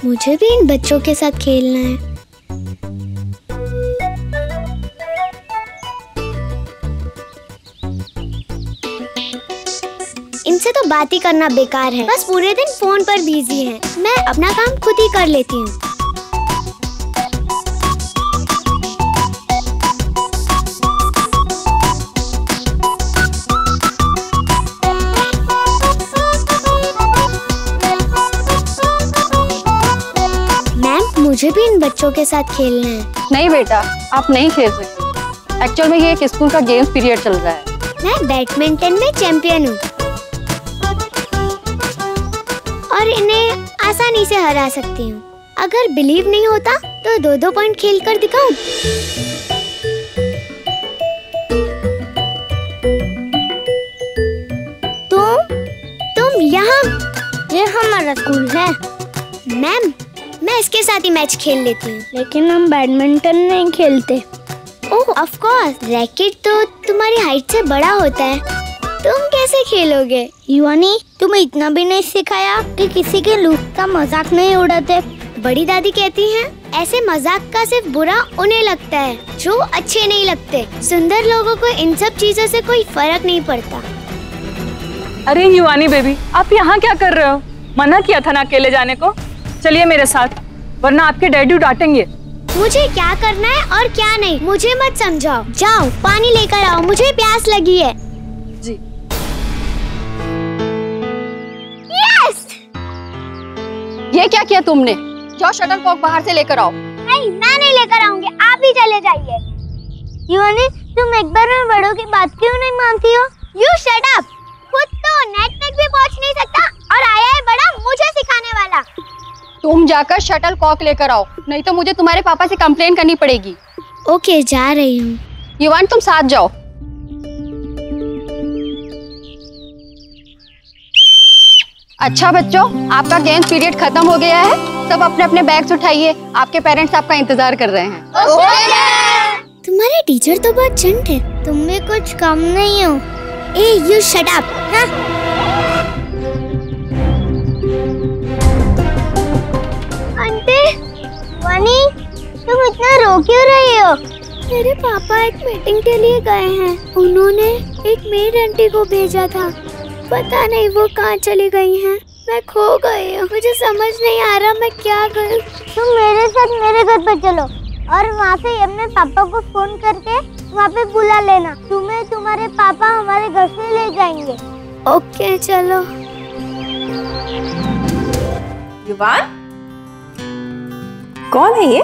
मुझे भी इन बच्चों के साथ खेलना है। इनसे तो बात ही करना बेकार है, बस पूरे दिन फोन पर बिजी हैं। मैं अपना काम खुद ही कर लेती हूँ। मैम, मुझे भी इन बच्चों के साथ खेलना है। नहीं बेटा, आप नहीं खेल सकते। एक्चुअल में ये एक स्कूल का गेम्स पीरियड चल रहा है। मैं बैडमिंटन में चैंपियन हूँ और इन्हें आसानी से हरा सकती हूँ। अगर बिलीव नहीं होता तो 2-2 पॉइंट खेल कर दिखाऊं। तुम यहाँ? ये हमारा स्कूल है। मैम, मैं इसके साथ ही मैच खेल लेती हूँ। लेकिन हम बैडमिंटन नहीं खेलते। ओह, ऑफ कोर्स, रैकेट तो तुम्हारी हाइट से बड़ा होता है। तुम कैसे खेलोगे? युवानी, तुम्हें इतना भी नहीं सिखाया कि किसी के लुक का मजाक नहीं उड़ाते? बड़ी दादी कहती हैं, ऐसे मजाक का सिर्फ बुरा उन्हें लगता है जो अच्छे नहीं लगते। सुंदर लोगों को इन सब चीजों से कोई फर्क नहीं पड़ता। अरे युवानी बेबी, आप यहाँ क्या कर रहे हो? मना किया था ना अकेले जाने को। चलिए मेरे साथ, वरना आपके डैडी डांटेंगे। मुझे क्या करना है और क्या नहीं मुझे मत समझाओ। जाओ पानी लेकर आओ, मुझे प्यास लगी है। जी। यस! ये क्या किया तुमने? जाओ शटल कॉक बाहर से लेकर आओ। नहीं, मैं नहीं लेकर आऊंगी, आप ही चले जाइए। युवानी, तुम एक बार में बड़ों की बात क्यों नहीं मानती हो? You shut up. खुद तो नेट तक भी पहुंच नहीं सकता और आया है बड़ा मुझे सिखाने वाला। तुम जाकर शटल कॉक लेकर आओ, नहीं तो मुझे तुम्हारे पापा से कंप्लेन करनी पड़ेगी। ओके, जा रही हूँ। युवान, तुम साथ जाओ। अच्छा बच्चों, आपका गेम्स पीरियड खत्म हो गया है। सब अपने अपने बैग्स उठाइए, आपके पेरेंट्स आपका इंतजार कर रहे हैं। तुम्हारे टीचर तो बहुत चंट है, तुम में कुछ कम नहीं हो। ए, यू शट अप। आंटी, वानी, तुम इतना रो क्यों रही हो? मेरे पापा एक मीटिंग के लिए गए हैं। उन्होंने एक मेड आंटी को भेजा था, पता नहीं वो कहाँ चली गई हैं। मैं खो गई हूँ, मुझे समझ नहीं आ रहा मैं क्या करूँ। तुम मेरे साथ मेरे घर पर चलो और वहाँ से अपने पापा को फोन करके वहाँ पे बुला लेना। तुम्हें तुम्हारे पापा हमारे घर से ले जाएंगे। ओके, चलो। युवान, कौन है ये?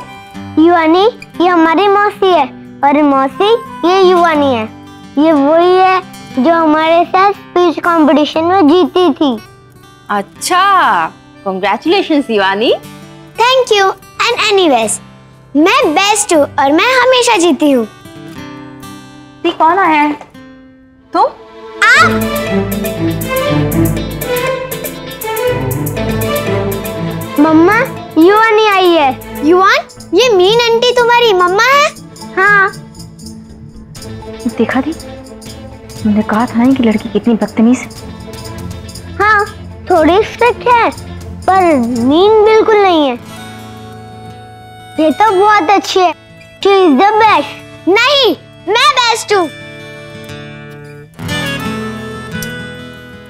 युवानी, ये हमारी मौसी है और मौसी ये युवानी है। ये वही है जो हमारे साथ स्पीच कंपटीशन में जीती थी। अच्छा, congratulations Yuvani. Thank you. And anyways, मैं बेस्ट हूँ और मैं हमेशा जीती हूँ। कौन आया है? तुम? आप? मम्मा, युवानी आई है। युवान, ये मीन आंटी तुम्हारी मम्मा है? हाँ। देखा थी, मैंने कहा था ना कि लड़की कितनी बदतमीज। हाँ, थोड़ी स्ट्रिक्ट है पर मीन बिल्कुल नहीं है। ये तो बहुत अच्छी है। She is the best। नहीं, मैं बेस्ट हूँ।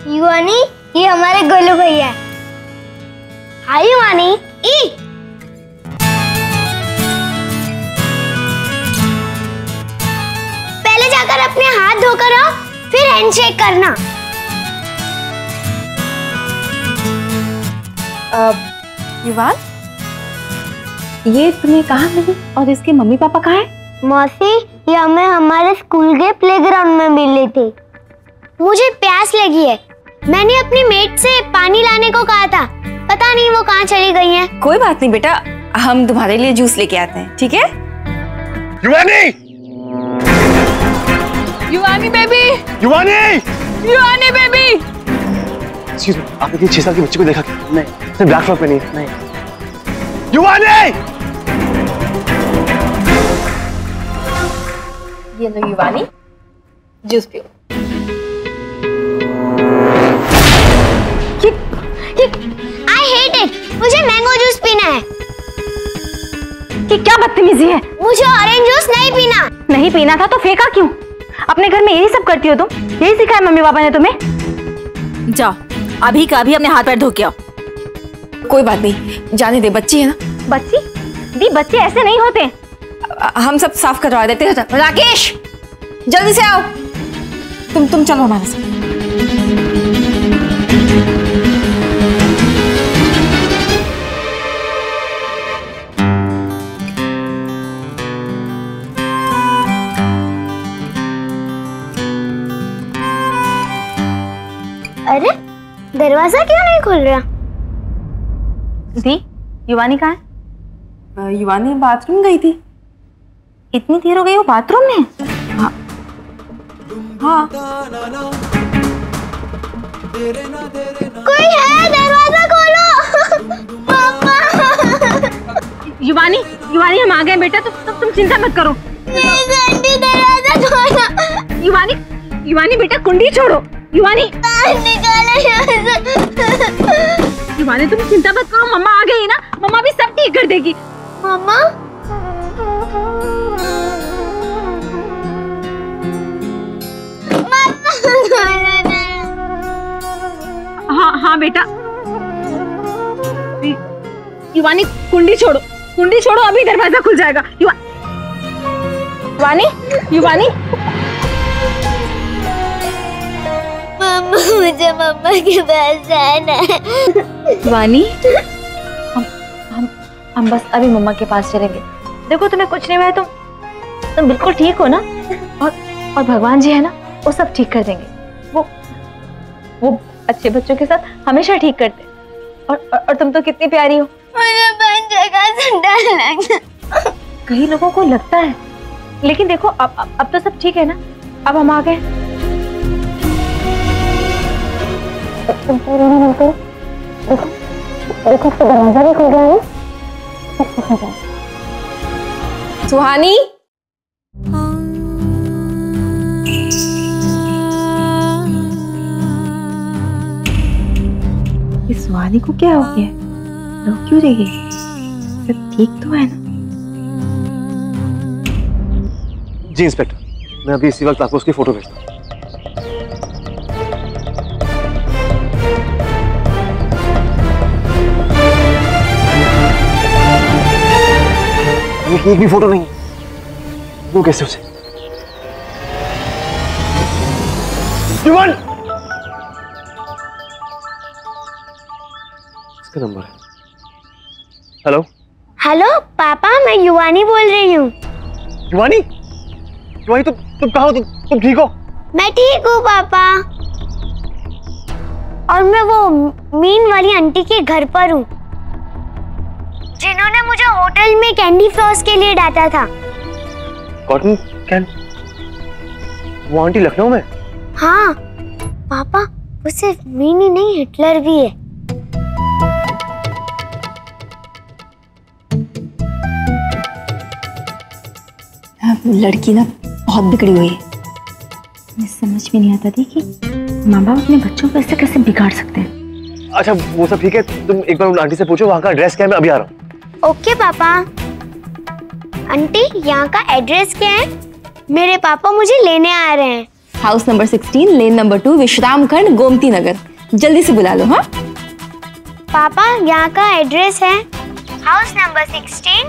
युवानी, ये हमारे गोलू भैया है। हाय युवानी। ई पहले जाकर अपने हाथ धोकर आओ, फिर हैंडशेक करना। युवान, ये तुम्हें कहाँ मिली और इसके मम्मी पापा कहाँ हैं? मौसी, ये हमें हमारे स्कूल के प्लेग्राउंड में मिली थी। मुझे प्यास लगी है, मैंने अपनी मेट से पानी लाने को कहा था, पता नहीं वो कहाँ चली गई हैं। कोई बात नहीं बेटा, हम तुम्हारे लिए जूस लेके आते हैं, ठीक है? युवानी! युवानी बेबी! युवानी! युवानी बेबी! आपने 6 साल की बच्ची को देखा क्या? नहीं, उसने ब्लैक फ्रॉक पहनी है। नहीं। युवानी! ये लो युवानी, जूस पियो। I hate it। मुझे मैंगो जूस पीना बदतमीजी है। मुझे ऑरेंज जूस नहीं पीना। नहीं पीना था तो फेंका क्यों? अपने घर में यही सब करती हो तुम? यही सिखाया मम्मी पापा ने तुम्हें? जाओ अभी का अभी अपने हाथ पैर धो के आओ। कोई बात नहीं, जाने दे, बच्ची है ना। बच्ची? दी बच्चे ऐसे नहीं होते। हम सब साफ करवा देते हैं। राकेश जल्दी से आओ। तुम चलो हमारे साथ। अरे दरवाजा क्यों नहीं खुल रहा? दी युवानी कहाँ है? युवानी बाथरूम गई थी। इतनी देर हो गई वो बाथरूम में? हाँ कोई है, दरवाजा खोलो। पापा। युवानी युवानी हम आ गए बेटा, तुम चिंता मत करो। प्लीज आंटी दरवाजा खोलो। युवानी युवानी बेटा कुंडी छोड़ो। युवानी युवानी तुम चिंता मत करो, मम्मा आ गई ना, मम्मा भी सब ठीक कर देगी। मम्मा हाँ बेटा। युवानी कुंडी छोड़ो, कुंडी छोड़ो, अभी दरवाजा खुल जाएगा। युवानी युवानी मम्मा मुझे मम्मा के पास जाना है। युवानी हम बस अभी मम्मा के पास चलेंगे। देखो तुम्हें कुछ नहीं हुआ है, तुम बिल्कुल ठीक हो ना, और भगवान जी है ना, वो सब ठीक कर देंगे। वो अच्छे बच्चों के साथ हमेशा ठीक करते हैं। और तुम तो कितनी प्यारी हो। मुझे बंद जगह से डर लगता। कई लोगों को लगता है, लेकिन देखो अब तो सब ठीक है ना, अब हम आ गए। देखो दरवाजा भी खुल गया है। सुहानी इस सुहानी को क्या हो गया? रो क्यों रही है? सब ठीक तो है ना? जी इंस्पेक्टर, मैं अभी इसी वक्त आपको उसकी फोटो भेजता हूँ। एक भी फोटो नहीं, वो कैसे उसे? युवान! इसका नंबर है। हेलो हेलो पापा, मैं युवानी बोल रही हूँ। युवानी? युवानी तुम कहाँ हो? तुम ठीक हो? मैं ठीक हूँ पापा, और मैं वो मीन वाली आंटी के घर पर हूँ, जिन्होंने मुझे होटल में कैंडी फ्लॉस के लिए डांटा था। Cotton candy? वो आंटी लखनऊ में? हाँ पापा, वो सिर्फ मीन ही नहीं, हिटलर भी है। लड़की ना बहुत बिगड़ी हुई है। मुझे समझ में नहीं आता थी कि माँ बाप अपने बच्चों को ऐसे कैसे बिगाड़ सकते हैं। अच्छा वो सब ठीक है, तुम एक बार उन आंटी से पूछो वहाँ का एड्रेस क्या है, मैं अभी आ रहा हूँ। ओके पापा। आंटी यहाँ का एड्रेस क्या है? मेरे पापा मुझे लेने आ रहे हैं। हाउस नंबर 16, लेन नंबर 2, विश्राम खंड, गोमती नगर। जल्दी से बुला लो। हाँ पापा, यहाँ का एड्रेस है हाउस नंबर 16,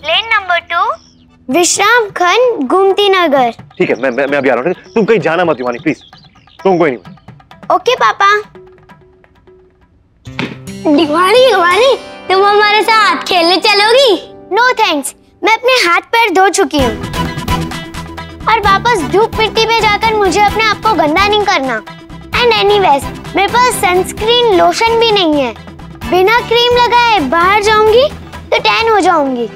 लेन नंबर 2, विश्राम खंड, गोमती नगर। ठीक है, मैं अभी आ रहा हूँ। तुम कहीं जाना मत युवानी, प्लीज। तुम कोई नहीं। ओके पापा। दिवाली तुम हमारे साथ खेलने चलोगी? नो थैंक्स, मैं अपने हाथ पैर धो चुकी हूँ, और वापस धूप मिट्टी में जाकर मुझे अपने आप को गंदा नहीं करना। एंड एनीवेज, मेरे पास सनस्क्रीन लोशन भी नहीं है। बिना क्रीम लगाए बाहर जाऊंगी तो टैन हो जाऊंगी।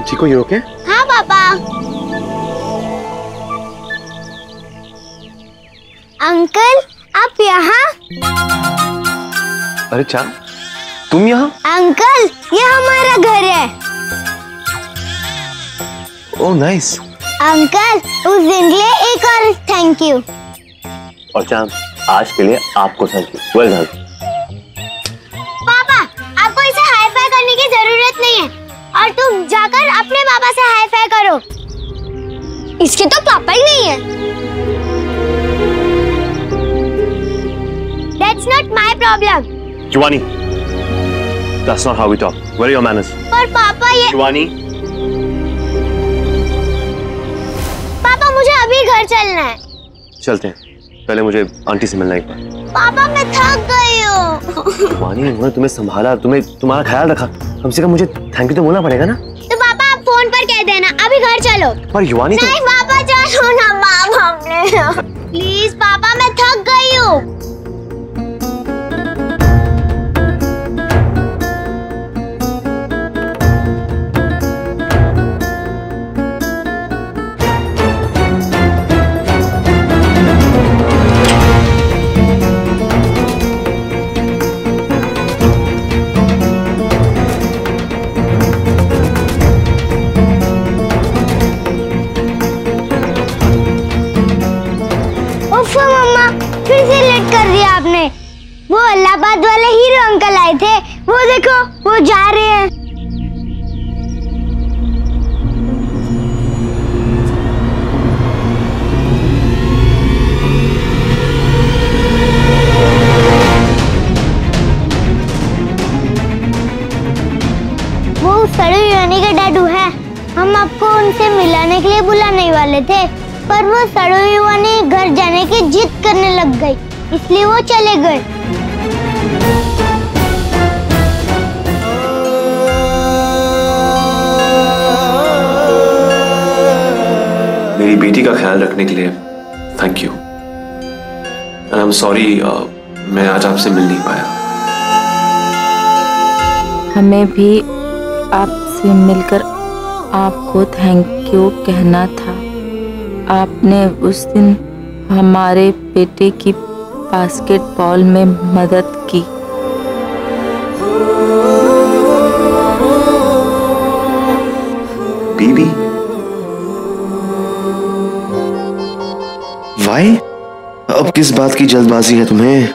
ठीक हो? You okay? हाँ पापा। अंकल आप यहाँ? अरे चांद, तुम यहाँ? अंकल ये हमारा घर है। Oh nice. अंकल उस दिन के लिए एक और थैंक यू। और चांद, आज के लिए आपको थैंक यू। Well done. पापा आपको इसे हाई फाई करने की जरूरत नहीं है, और तुम जाकर अपने पापा से हाई फाई करो। इसके तो पापा ही नहीं है। That's not my problem. Shivani, that's not how we talk. Where are your manners? पर पापा ये शिवानी, पापा मुझे अभी घर चलना है। चलते हैं। पहले मुझे आंटी से मिलना एक बार। पापा मैं थक गई हूँ। शिवानी, उन्होंने तुम्हें संभाला, तुम्हारा ख्याल रखा, कम से कम मुझे थैंक यू तो बोलना पड़ेगा ना। तो पापा आप फोन पर कह देना, अभी घर चलो। पर शिवानी नहीं पापा चलो ना पापा, प्लीज पापा मैं थक गई हूँ। मम्मा फिर से लेट कर दिया आपने। वो इलाहाबाद वाले हीरो अंकल आए थे, वो देखो वो जा रहे हैं। वो सड़ू यानी के डैडू है। हम आपको उनसे मिलाने के लिए बुलाने वाले थे, पर वो सड़ू युवानी घर जाने की जिद करने लग गई, इसलिए वो चले गए। मेरी बेटी का ख्याल रखने के लिए thank you. I am sorry, मैं आज आपसे मिल नहीं पाया। हमें भी आपसे मिलकर आपको थैंक यू कहना था। आपने उस दिन हमारे बेटे की बास्केटबॉल में मदद की। बीबी, वाई? अब किस बात की जल्दबाजी है तुम्हें?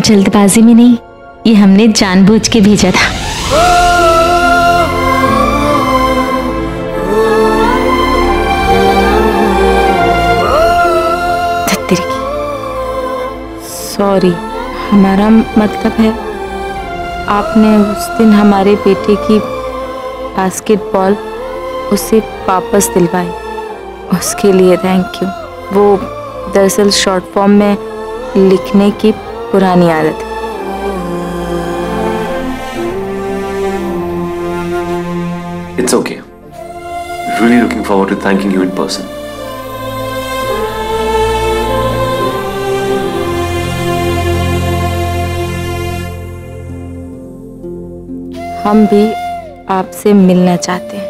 जल्दबाजी में नहीं, ये हमने जानबूझ के भेजा था। सॉरी, हमारा मतलब है आपने उस दिन हमारे बेटे की बास्केटबॉल उसे वापस दिलवाई, उसके लिए थैंक यू। वो दरअसल शॉर्ट फॉर्म में लिखने की पुरानी आदत है। It's okay. Really looking forward to thanking you in person. हम भी आपसे मिलना चाहते हैं।